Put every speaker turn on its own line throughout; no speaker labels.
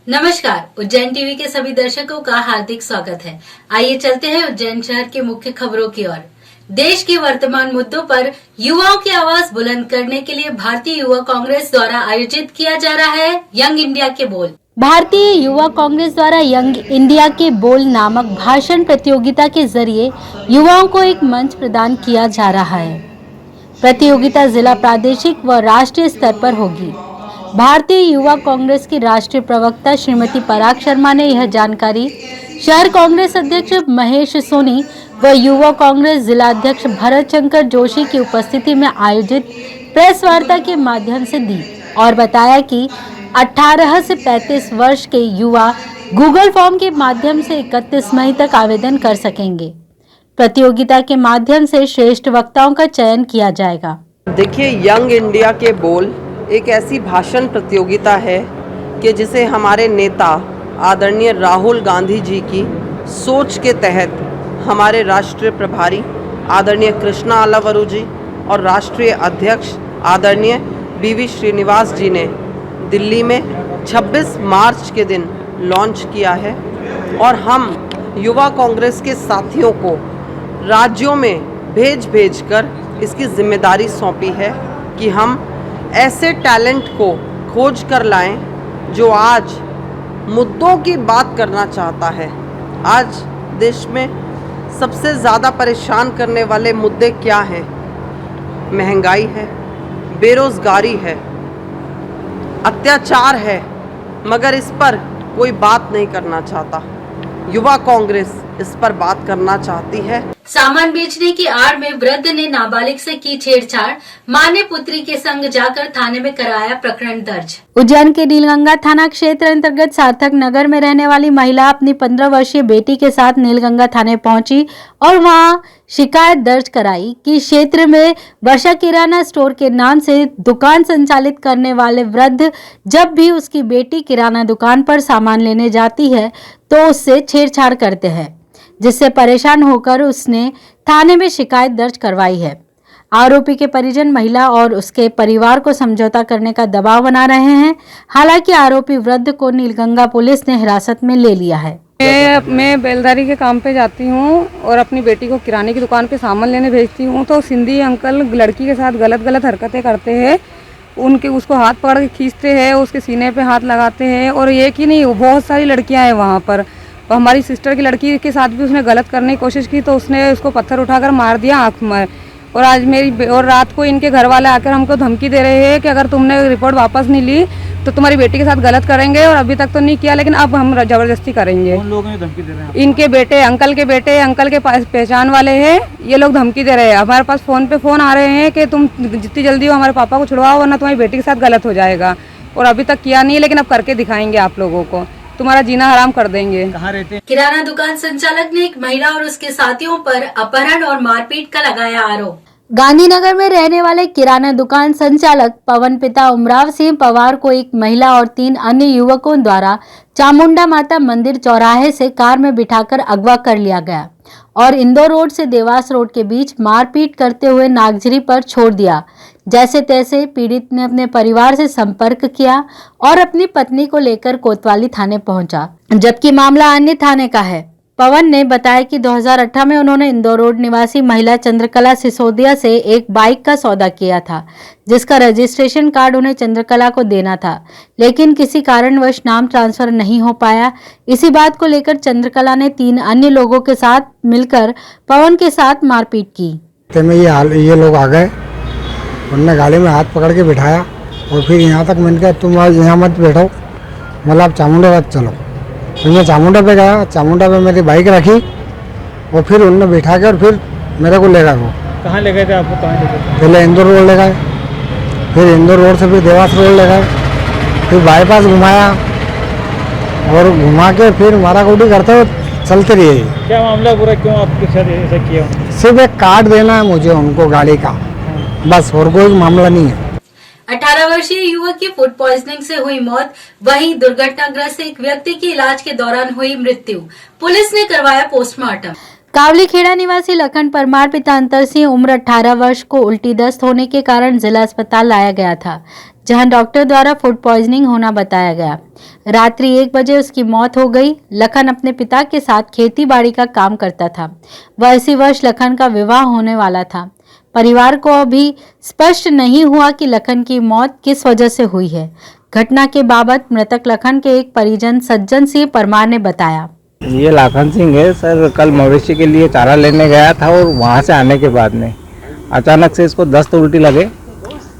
नमस्कार, उज्जैन टीवी के सभी दर्शकों का हार्दिक स्वागत है। आइए चलते हैं उज्जैन शहर के मुख्य खबरों की ओर। देश के वर्तमान मुद्दों पर युवाओं की आवाज बुलंद करने के लिए भारतीय युवा कांग्रेस द्वारा आयोजित किया जा रहा है यंग इंडिया के बोल। भारतीय युवा कांग्रेस द्वारा यंग इंडिया के बोल नामक भाषण प्रतियोगिता के जरिए युवाओं को एक मंच प्रदान किया जा रहा है। प्रतियोगिता जिला, प्रादेशिक व राष्ट्रीय स्तर पर होगी। भारतीय युवा कांग्रेस की राष्ट्रीय प्रवक्ता श्रीमती पराग शर्मा ने यह जानकारी शहर कांग्रेस अध्यक्ष महेश सोनी व युवा कांग्रेस जिला अध्यक्ष भरत शंकर जोशी की उपस्थिति में आयोजित प्रेस वार्ता के माध्यम से दी और बताया कि 18 से 35 वर्ष के युवा गूगल फॉर्म के माध्यम से 31 मई तक आवेदन कर सकेंगे। प्रतियोगिता के माध्यम से श्रेष्ठ वक्ताओं का चयन किया जाएगा।
देखिए, यंग इंडिया के बोल एक ऐसी भाषण प्रतियोगिता है कि जिसे हमारे नेता आदरणीय राहुल गांधी जी की सोच के तहत हमारे राष्ट्रीय प्रभारी आदरणीय कृष्णा आलावरू जी और राष्ट्रीय अध्यक्ष आदरणीय बीवी श्रीनिवास जी ने दिल्ली में 26 मार्च के दिन लॉन्च किया है और हम युवा कांग्रेस के साथियों को राज्यों में भेज कर इसकी जिम्मेदारी सौंपी है कि हम ऐसे टैलेंट को खोज कर लाएं जो आज मुद्दों की बात करना चाहता है। आज देश में सबसे ज़्यादा परेशान करने वाले मुद्दे क्या हैं? महंगाई है, बेरोज़गारी है, अत्याचार है, मगर इस पर कोई बात नहीं करना चाहता। युवा कांग्रेस इस पर बात करना चाहती है।
सामान बेचने की आड़ में वृद्ध ने नाबालिग से की छेड़छाड़, मां ने पुत्री के संग जाकर थाने में कराया प्रकरण दर्ज। उज्जैन के नीलगंगा थाना क्षेत्र अंतर्गत सार्थक नगर में रहने वाली महिला अपनी 15 वर्षीय बेटी के साथ नीलगंगा थाने पहुंची और वहां शिकायत दर्ज कराई कि क्षेत्र में वर्षा किराना स्टोर के नाम से दुकान संचालित करने वाले वृद्ध जब भी उसकी बेटी किराना दुकान पर सामान लेने जाती है तो उससे छेड़छाड़ करते हैं, जिससे परेशान होकर उसने थाने में शिकायत दर्ज करवाई है। आरोपी के परिजन महिला और उसके परिवार को समझौता करने का दबाव बना रहे हैं। हालांकि आरोपी वृद्ध को नीलगंगा पुलिस ने हिरासत में ले लिया है।
मैं बेलदारी के काम पे जाती हूँ और अपनी बेटी को किराने की दुकान पे सामान लेने भेजती हूँ तो सिंधी अंकल लड़की के साथ गलत हरकतें करते हैं। उसको हाथ पकड़ के खींचते हैं, उसके सीने पे हाथ लगाते हैं और एक ही नहीं, बहुत सारी लड़कियाँ हैं वहाँ पर। और हमारी सिस्टर की लड़की के साथ भी उसने गलत करने की कोशिश की तो उसने उसको पत्थर उठाकर मार दिया आँख में। और आज और रात को इनके घर वाले आकर हमको धमकी दे रहे हैं कि अगर तुमने रिपोर्ट वापस नहीं ली तो तुम्हारी बेटी के साथ गलत करेंगे। और अभी तक तो नहीं किया लेकिन अब हम जबरदस्ती करेंगे।
कौन लोग धमकी दे रहे हैं?
इनके बेटे, अंकल के पास पहचान वाले हैं, ये लोग धमकी दे रहे हैं। हमारे पास फोन आ रहे हैं कि तुम जितनी जल्दी हो हमारे पापा को छुड़वाओ वरना तुम्हारी बेटी के साथ गलत हो जाएगा। और अभी तक किया नहीं लेकिन अब करके दिखाएंगे आप लोगों को, तुम्हारा जीना हराम कर देंगे।
कहाँ रहते हैं?
किराना दुकान संचालक ने एक महिला और उसके साथियों पर अपहरण और मारपीट का लगाया आरोप। गांधीनगर में रहने वाले किराना दुकान संचालक पवन पिता उमराव सिंह पवार को एक महिला और 3 अन्य युवकों द्वारा चामुंडा माता मंदिर चौराहे से कार में बिठाकर अगवा कर लिया गया और इंदौर रोड से देवास रोड के बीच मारपीट करते हुए नागझरी पर छोड़ दिया। जैसे तैसे पीड़ित ने अपने परिवार से संपर्क किया और अपनी पत्नी को लेकर कोतवाली थाने पहुंचा, जबकि मामला अन्य थाने का है। पवन ने बताया कि 2018 में उन्होंने इंदौर रोड निवासी महिला चंद्रकला सिसोदिया से एक बाइक का सौदा किया था, जिसका रजिस्ट्रेशन कार्ड उन्हें चंद्रकला को देना था, लेकिन किसी कारणवश नाम ट्रांसफर नहीं हो पाया। इसी बात को लेकर चंद्रकला ने 3 अन्य लोगों के साथ मिलकर पवन के साथ मारपीट की।
ये लोग आ गए, उन्होंने गाड़ी में हाथ पकड़ के बिठाया और फिर यहाँ तक मैंने कहा तुम आज यहाँ मत बैठो, मतलब आप चामुंडा तक चलो। फिर मैं चामुंडा पे गया, चामुंडा पे मेरी बाइक रखी और फिर उन्होंने बिठा के और फिर मेरे को ले गए। वो
कहाँ ले गए थे आपको? कहाँ ले गए थे?
पहले इंदौर रोड ले गए, फिर इंदौर रोड से फिर देवास रोड ले गए, फिर बाईपास घुमाया और घुमा के फिर माराकुटी करते हुए चलते रहे।
क्या मामला पूरा, क्यों आपके साथ ऐसा किया?
सिर्फ एक कार्ड देना है मुझे उनको गाड़ी का, बस, और कोई मामला नहीं है।
18 वर्षीय युवक की फूड पॉइजनिंग से हुई मौत, वहीं दुर्घटनाग्रस्त एक व्यक्ति की इलाज के दौरान हुई मृत्यु। पुलिस ने करवाया पोस्टमार्टम। कावली खेड़ा निवासी लखन परमार पिता अंतर सिंह उम्र 18 वर्ष को उल्टी दस्त होने के कारण जिला अस्पताल लाया गया था, जहां डॉक्टर द्वारा फूड पॉइजनिंग होना बताया गया। रात्रि 1 बजे उसकी मौत हो गई। लखन अपने पिता के साथ खेती बाड़ी का काम करता था। वह इसी वर्ष लखन का विवाह होने वाला था। परिवार को अभी स्पष्ट नहीं हुआ कि लखन की मौत किस वजह से हुई है। घटना के बाबत मृतक लखन के एक परिजन सज्जन सिंह परमार ने बताया।
ये लाखन सिंह है सर। कल मवेशी के लिए चारा लेने गया था और वहाँ से आने के बाद में अचानक से इसको दस्त उल्टी लगे,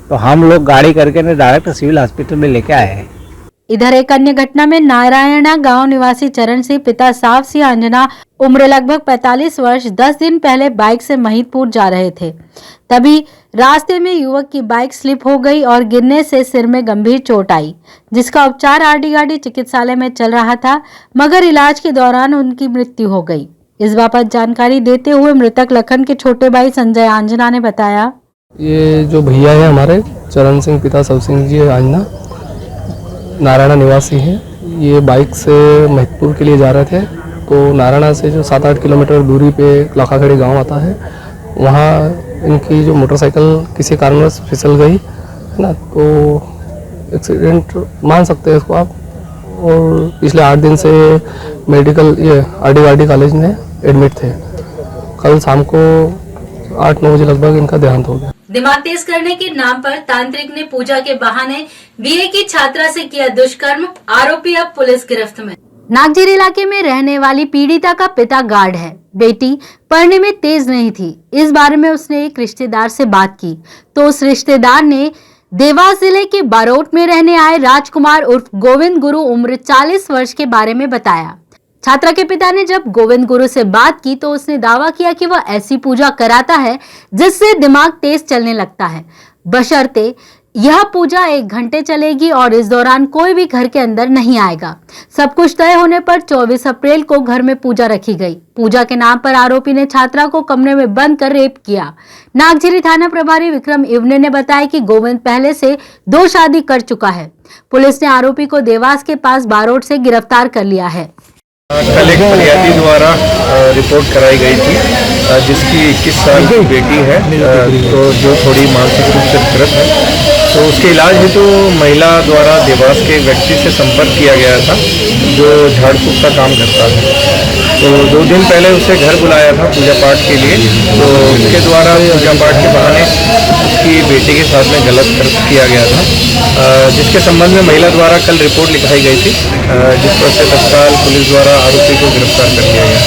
तो हम लोग गाड़ी करके डायरेक्ट सिविल हॉस्पिटल में लेके आए हैं।
इधर एक अन्य घटना में नारायणा गांव निवासी चरण सिंह पिता साफ सिंह अंजना उम्र लगभग 45 वर्ष 10 दिन पहले बाइक से महिदपुर जा रहे थे। तभी रास्ते में युवक की बाइक स्लिप हो गई और गिरने से सिर में गंभीर चोट आई, जिसका उपचार आरडी गाड़ी चिकित्सालय में चल रहा था, मगर इलाज के दौरान उनकी मृत्यु हो गई। इस बाबत जानकारी देते हुए मृतक लखन के छोटे भाई संजय आंजना ने बताया।
ये जो भैया है हमारे चरण सिंह पिता सब सिंह जी आंजना नारायणा निवासी हैं। ये बाइक से महिदपुर के लिए जा रहे थे, तो नारायणा से जो 7-8 किलोमीटर दूरी पे लाखाखेड़ी गांव आता है, वहाँ इनकी जो मोटरसाइकिल किसी कारणवश फिसल गई है ना, तो एक्सीडेंट मान सकते हैं इसको आप। और पिछले 8 दिन से मेडिकल ये आरडी कॉलेज में एडमिट थे। कल शाम को 8-9 बजे लगभग इनका देहांत हो गया।
दिमाग तेज करने के नाम पर तांत्रिक ने पूजा के बहाने बीए की छात्रा से किया दुष्कर्म, आरोपी अब पुलिस गिरफ्त में। नागजीर इलाके में रहने वाली पीड़िता का पिता गार्ड है। बेटी पढ़ने में तेज नहीं थी। इस बारे में उसने एक रिश्तेदार से बात की, तो उस रिश्तेदार ने देवास जिले के बारोट में रहने आए राजकुमार उर्फ गोविंद गुरु उम्र 40 वर्ष के बारे में बताया। छात्रा के पिता ने जब गोविंद गुरु से बात की तो उसने दावा किया कि वह ऐसी पूजा कराता है जिससे दिमाग तेज चलने लगता है, बशर्ते यह पूजा 1 घंटे चलेगी और इस दौरान कोई भी घर के अंदर नहीं आएगा। सब कुछ तय होने पर 24 अप्रैल को घर में पूजा रखी गई। पूजा के नाम पर आरोपी ने छात्रा को कमरे में बंद कर रेप किया। नागझिरी थाना प्रभारी विक्रम इवने ने बताया कि गोविंद पहले से 2 शादी कर चुका है। पुलिस ने आरोपी को देवास के पास बारोट से गिरफ्तार कर लिया है।
कल एक फरियादी द्वारा रिपोर्ट कराई गई थी, जिसकी 21 साल की बेटी है, तो जो थोड़ी मानसिक रूप से ग्रस्त है, तो उसके इलाज हेतु महिला द्वारा देवास के व्यक्ति से संपर्क किया गया था, जो झाड़ फूक का काम करता है। तो 2 दिन पहले उसे घर बुलाया था पूजा पाठ के लिए, तो उसके द्वारा पूजा पाठ के बहाने उसकी बेटी के साथ में गलत कृत्य किया गया था, जिसके संबंध में महिला द्वारा कल रिपोर्ट लिखाई गई थी, जिस पर से तत्काल पुलिस द्वारा आरोपी को गिरफ्तार कर लिया गया।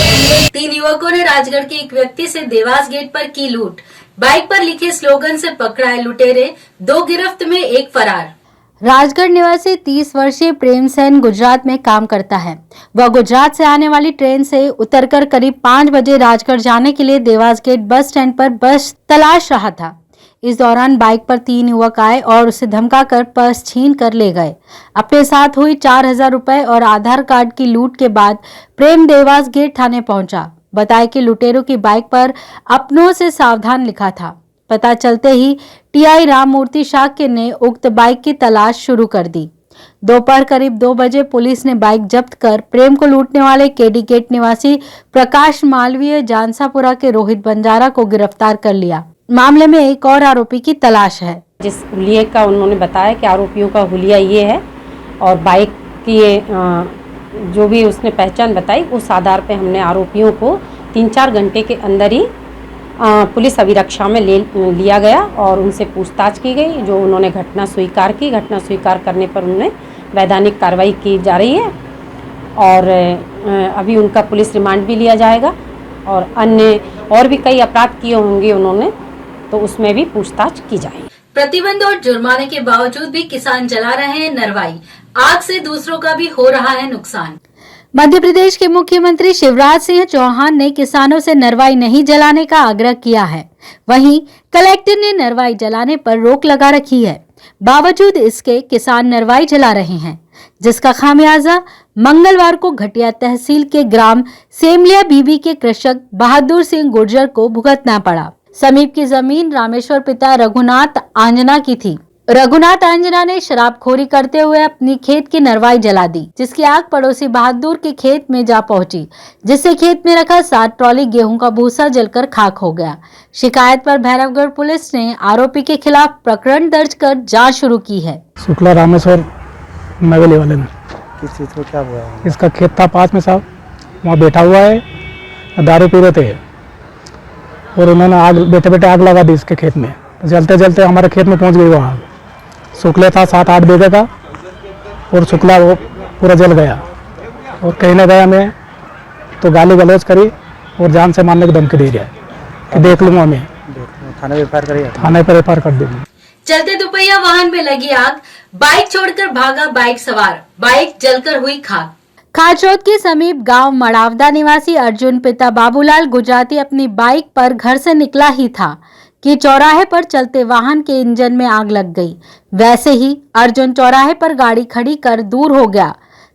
3 युवकों ने राजगढ़ के एक व्यक्ति से देवास गेट पर की लूट। बाइक पर लिखे स्लोगन से पकड़ाए लुटेरे, 2 गिरफ्त में 1 फरार। राजगढ़ निवासी 30 वर्षीय प्रेम सेन गुजरात में काम करता है। वह गुजरात से आने वाली ट्रेन से उतरकर करीब 5 बजे राजगढ़ जाने के लिए देवास गेट बस स्टैंड पर बस तलाश रहा था। इस दौरान बाइक पर 3 युवक आए और उसे धमकाकर पर्स छीन कर ले गए। अपने साथ हुई 4000 रुपए और आधार कार्ड की लूट के बाद प्रेम देवास गेट थाने पहुंचा। बताया कि लुटेरों की बाइक पर अपनों से सावधान लिखा था। पता चलते ही टीआई राममूर्ति शाक्य ने उक्त बाइक की तलाश शुरू कर दी। दोपहर करीब 2 बजे पुलिस ने बाइक जब्त कर प्रेम को लूटने वाले केडी गेट निवासी प्रकाश मालवीय जानसापुरा के रोहित बंजारा को गिरफ्तार कर लिया। मामले में एक और आरोपी की तलाश है।
जिस हुलिये का उन्होंने बताया कि आरोपियों का हुलिया ये है और बाइक की जो भी उसने पहचान बताई, उस आधार पे हमने आरोपियों को 3-4 घंटे के अंदर ही पुलिस अभिरक्षा में लिया गया और उनसे पूछताछ की गई, जो उन्होंने घटना स्वीकार की। घटना स्वीकार करने पर उन्हें वैधानिक कार्रवाई की जा रही है और अभी उनका पुलिस रिमांड भी लिया जाएगा और अन्य और भी कई अपराध किए होंगे उन्होंने, तो उसमें भी पूछताछ की जाएगी।
प्रतिबंध और जुर्माने के बावजूद भी किसान जला रहे हैं नरवाई। आग से दूसरों का भी हो रहा है नुकसान। मध्य प्रदेश के मुख्यमंत्री शिवराज सिंह चौहान ने किसानों से नरवाई नहीं जलाने का आग्रह किया है। वहीं कलेक्टर ने नरवाई जलाने पर रोक लगा रखी है। बावजूद इसके किसान नरवाई जला रहे हैं, जिसका खामियाजा मंगलवार को घटिया तहसील के ग्राम सेमलिया बीबी के कृषक बहादुर सिंह गुर्जर को भुगतना पड़ा। समीप की जमीन रामेश्वर पिता रघुनाथ आंजना की थी। रघुनाथ अंजना ने शराबखोरी करते हुए अपनी खेत की नरवाई जला दी, जिसकी आग पड़ोसी बहादुर के खेत में जा पहुंची, जिससे खेत में रखा 7 ट्रॉली गेहूं का भूसा जलकर खाक हो गया। शिकायत पर भैरवगढ़ पुलिस ने आरोपी के खिलाफ प्रकरण दर्ज कर जांच शुरू की है।
शुक्ला रामेश्वर नवेली वाले में
किस चीज़ को क्या हुआ है?
इसका खेत था पास में साहब, वहाँ बैठा हुआ है, दारू पी रहे थे और उन्होंने आग बैठे बैठे आग लगा दी इसके खेत में। तो जलते जलते हमारे खेत में पहुँच गई वो आग। शुक्ला था 7-8 बीघे का और शुक्ला वो पूरा जल गया और कहने गया मैं तो गाली गलौज करी और जान से मारने की धमकी दे रहा है कि देख लूँगा मैं,
थाने पर करिए,
थाने पर एफआईआर कर देंगे।
चलते दोपहिया वाहन में लगी आग, बाइक छोड़कर भागा बाइक सवार, बाइक जलकर हुई खाक। खाचौद के समीप गांव मड़ावदा निवासी अर्जुन पिता बाबूलाल गुजराती अपनी बाइक पर घर से निकला ही था कि चौराहे पर चलते वाहन के इंजन में आग लग गई। वैसे ही अर्जुन चौराहे पर गाड़ी खड़ी कर दूर हो गया।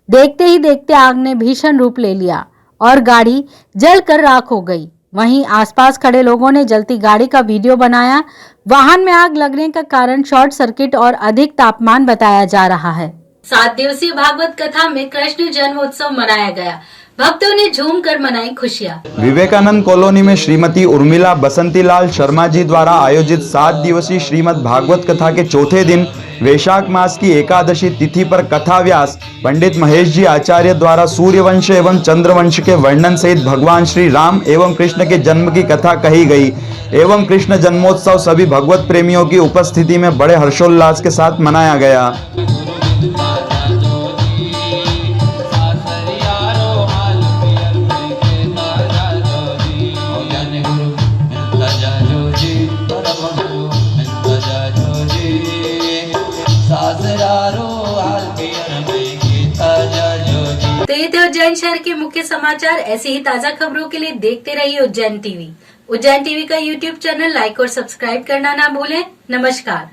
देखते ही देखते आग ने भीषण रूप ले लिया और गाड़ी जलकर राख हो गई। वहीं आसपास खड़े लोगों ने जलती गाड़ी का वीडियो बनाया। वाहन में आग लगने का कारण शॉर्ट सर्किट और अधिक तापमान बताया जा रहा है। 7 दिवसीय भागवत कथा में कृष्ण जन्मोत्सव मनाया गया। भक्तों ने झूम कर मनाई खुशियाँ।
विवेकानंद कॉलोनी में श्रीमती उर्मिला बसंतीलाल शर्मा जी द्वारा आयोजित 7 दिवसीय श्रीमद् भागवत कथा के चौथे दिन वैशाख मास की एकादशी तिथि पर कथा व्यास पंडित महेश जी आचार्य द्वारा सूर्यवंश एवं चंद्रवंश के वर्णन सहित भगवान श्री राम एवं कृष्ण के जन्म की कथा कही गई एवं कृष्ण जन्मोत्सव सभी भगवत प्रेमियों की उपस्थिति में बड़े हर्षोल्लास के साथ मनाया गया।
तो ये थे उज्जैन शहर के मुख्य समाचार। ऐसे ही ताजा खबरों के लिए देखते रहिए उज्जैन टीवी। उज्जैन टीवी का यूट्यूब चैनल लाइक और सब्सक्राइब करना ना भूलें। नमस्कार।